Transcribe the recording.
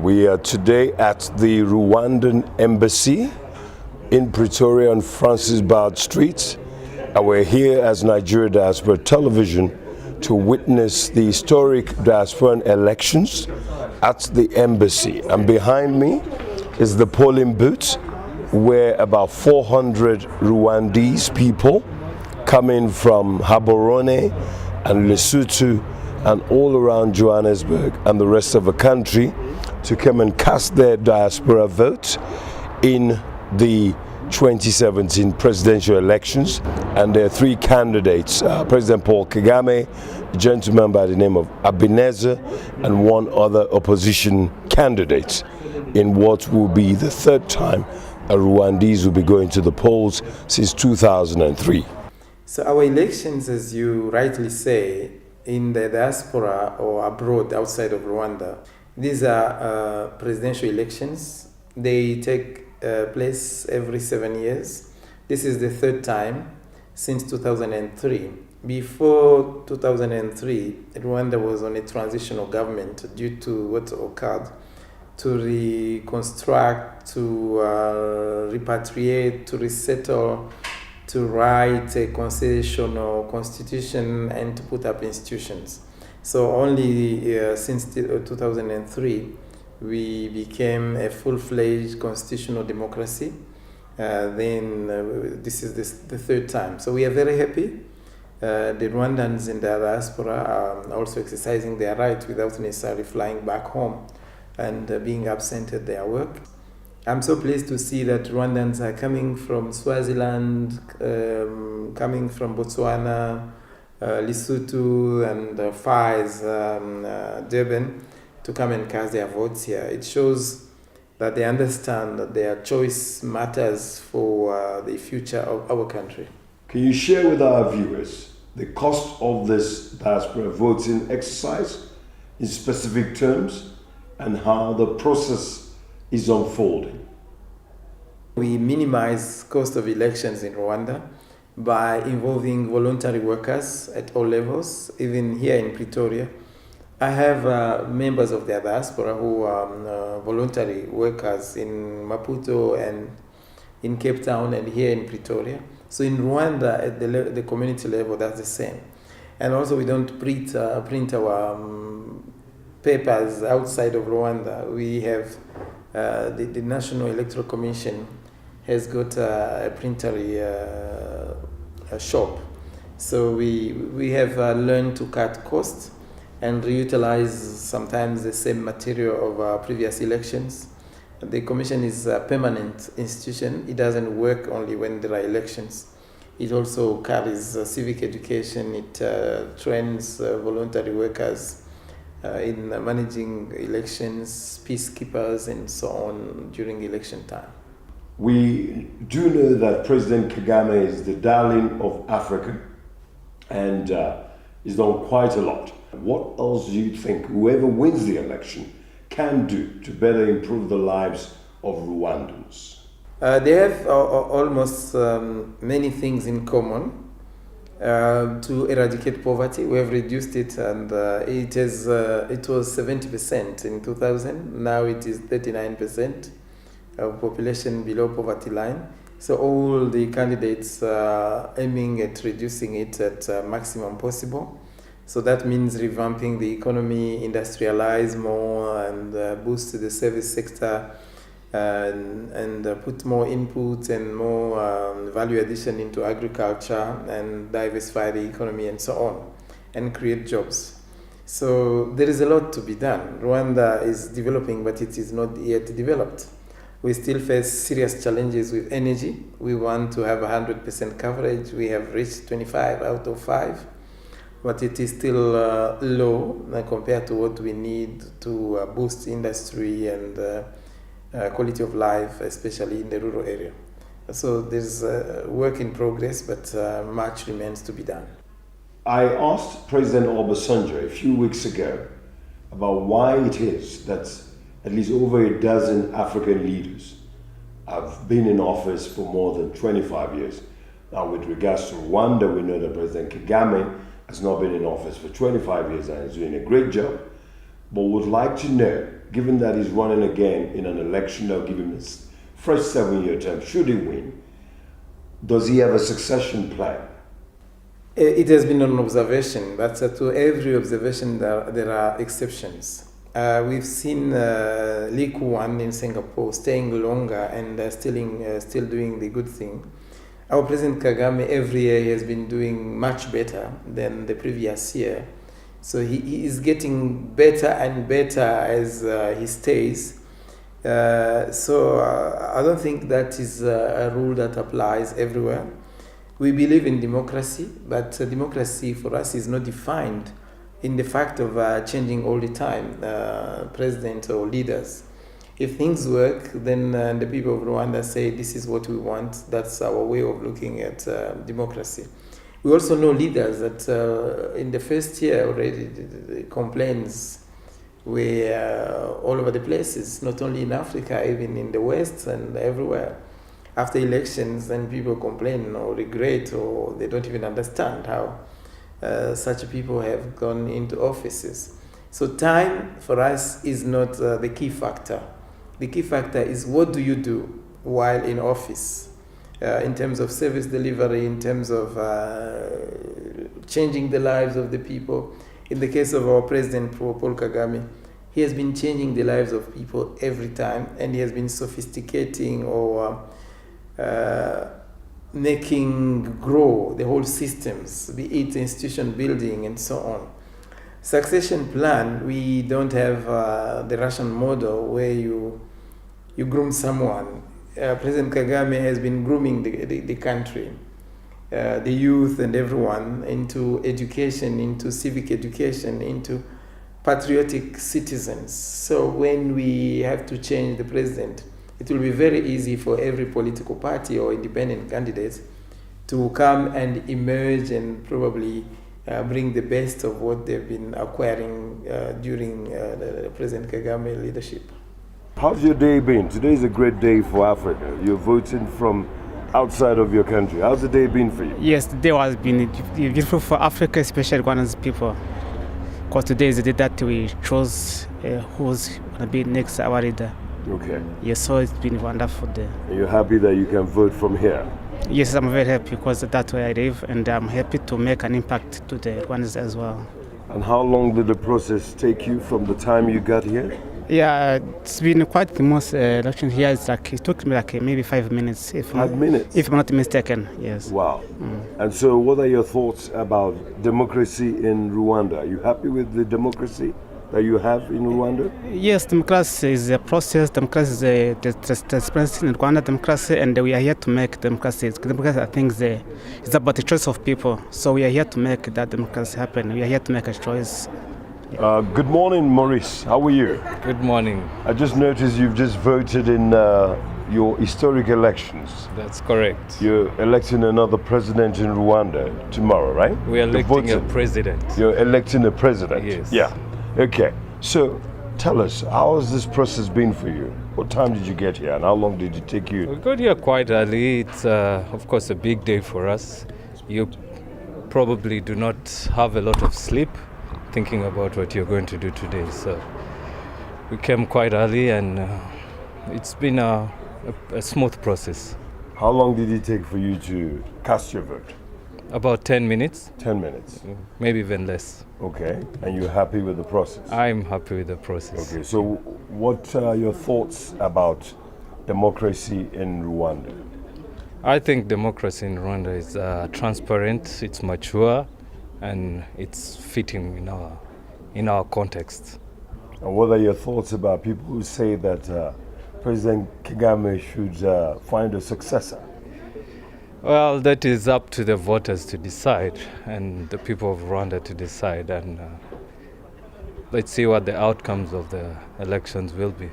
We are today at the Rwandan Embassy in Pretoria on Francis Bard Street. And we're here as Nigeria Diaspora Television to witness the historic diasporan elections at the embassy. And behind me is the polling booth where about 400 Rwandese people coming from Gaborone and Lesotho and all around Johannesburg and the rest of the country to come and cast their diaspora vote in the 2017 presidential elections. And there are three candidates, President Paul Kagame, a gentleman by the name of Ebenezer, and one other opposition candidate in what will be the third time a Rwandese will be going to the polls since 2003. So our elections, as you rightly say, in the diaspora or abroad outside of Rwanda, these are presidential elections. They take place every 7 years. This is the third time since 2003. Before 2003, Rwanda was on a transitional government due to what occurred to reconstruct, to repatriate, to resettle, to write a constitution and to put up institutions. So only since 2003 we became a full-fledged constitutional democracy. This is the third time. So we are very happy. The Rwandans in the diaspora are also exercising their right without necessarily flying back home and being absent at their work. I'm so pleased to see that Rwandans are coming from Swaziland, coming from Botswana, Lesotho, and Faiz, Durban, to come and cast their votes here. It shows that they understand that their choice matters for the future of our country. Can you share with our viewers the cost of this diaspora voting exercise in specific terms and how the process is unfolding? We minimize cost of elections in Rwanda by involving voluntary workers at all levels, even here in Pretoria. I have members of the diaspora who are voluntary workers in Maputo and in Cape Town and here in Pretoria. So in Rwanda, at the community level, that's the same. And also we don't print our papers outside of Rwanda. We have the National Electoral Commission has got a printery shop. So we have learned to cut costs and reutilize sometimes the same material of previous elections. The commission is a permanent institution. It doesn't work only when there are elections. It also carries civic education. It trains voluntary workers in managing elections, peacekeepers, and so on during election time. We do know that President Kagame is the darling of Africa and he's done quite a lot. What else do you think whoever wins the election can do to better improve the lives of Rwandans? They have almost many things in common. To eradicate poverty, we have reduced it, and it was 70% in 2000. Now it is 39% of population below poverty line. So all the candidates are aiming at reducing it at maximum possible. So that means revamping the economy, industrialize more, and boost the service sector, and put more input and more value addition into agriculture, and diversify the economy and so on, and create jobs. So there is a lot to be done. Rwanda is developing, but it is not yet developed. We still face serious challenges with energy. We want to have 100% coverage. We have reached 25 out of 5, but it is still low compared to what we need to boost industry and quality of life, especially in the rural area. So there's work in progress, but much remains to be done. I asked President Obasanjo a few weeks ago about why it is that at least over a dozen African leaders have been in office for more than 25 years. Now, with regards to Rwanda, we know that President Kagame has not been in office for 25 years and is doing a great job, but would like to know given that he's running again in an election that'll give him his fresh 7-year term, should he win, does he have a succession plan? It has been an observation, but to every observation there are exceptions. We've seen Lee Kuan in Singapore staying longer and still doing the good thing. Our President Kagame every year has been doing much better than the previous year. So he is getting better and better as he stays. So I don't think that is a rule that applies everywhere. We believe in democracy, but democracy for us is not defined in the fact of changing all the time, president or leaders. If things work, then the people of Rwanda say this is what we want. That's our way of looking at democracy. We also know leaders that in the first year already the complaints were all over the places, not only in Africa, even in the West and everywhere. After elections, then people complain or regret, or they don't even understand how such people have gone into offices. So time for us is not the key factor. The key factor is what do you do while in office, in terms of service delivery, in terms of changing the lives of the people. In the case of our President Paul Kagame, he has been changing the lives of people every time, and he has been sophisticating or making grow the whole systems, be it institution building and so on. Succession plan, we don't have the Russian model where you groom someone. President Kagame has been grooming the country, the youth and everyone into education, into civic education, into patriotic citizens. So when we have to change the president, it will be very easy for every political party or independent candidate to come and emerge and probably bring the best of what they've been acquiring during the President Kagame leadership. How's your day been? Today is a great day for Africa. You're voting from outside of your country. How's the day been for you? Yes, the day has been beautiful for Africa, especially Rwandan people. Because today is the day that we chose who's going to be next our leader. Okay. Yes, so it's been a wonderful day. And you're happy that you can vote from here? Yes, I'm very happy because that's where I live, and I'm happy to make an impact to the Rwandans as well. And how long did the process take you from the time you got here? Yeah, it's been quite the most election here. It took me maybe 5 minutes. 5 minutes? If I'm not mistaken, yes. Wow. And so what are your thoughts about democracy in Rwanda? Are you happy with the democracy that you have in Rwanda? Yes, democracy is a process. Democracy is the transparency in Rwanda, democracy, and we are here to make democracy. Democracy, I think, is about the choice of people. So we are here to make that democracy happen. We are here to make a choice. Good morning, Maurice. How are you? Good morning. I just noticed you've just voted in your historic elections. That's correct. You're electing another president in Rwanda tomorrow, right? We are electing a president. You're electing a president? Yes. Yeah. Okay. So tell us, how has this process been for you? What time did you get here and how long did it take you? We got here quite early. It's, of course, a big day for us. You probably do not have a lot of sleep thinking about what you're going to do today. So we came quite early, and it's been a smooth process. How long did it take for you to cast your vote? About 10 minutes. 10 minutes. Maybe even less. Okay. And you're happy with the process? I'm happy with the process. Okay. So what are your thoughts about democracy in Rwanda? I think democracy in Rwanda is transparent, it's mature, and it's fitting in our context. And what are your thoughts about people who say that President Kagame should find a successor? Well, that is up to the voters to decide, and the people of Rwanda to decide, and let's see what the outcomes of the elections will be.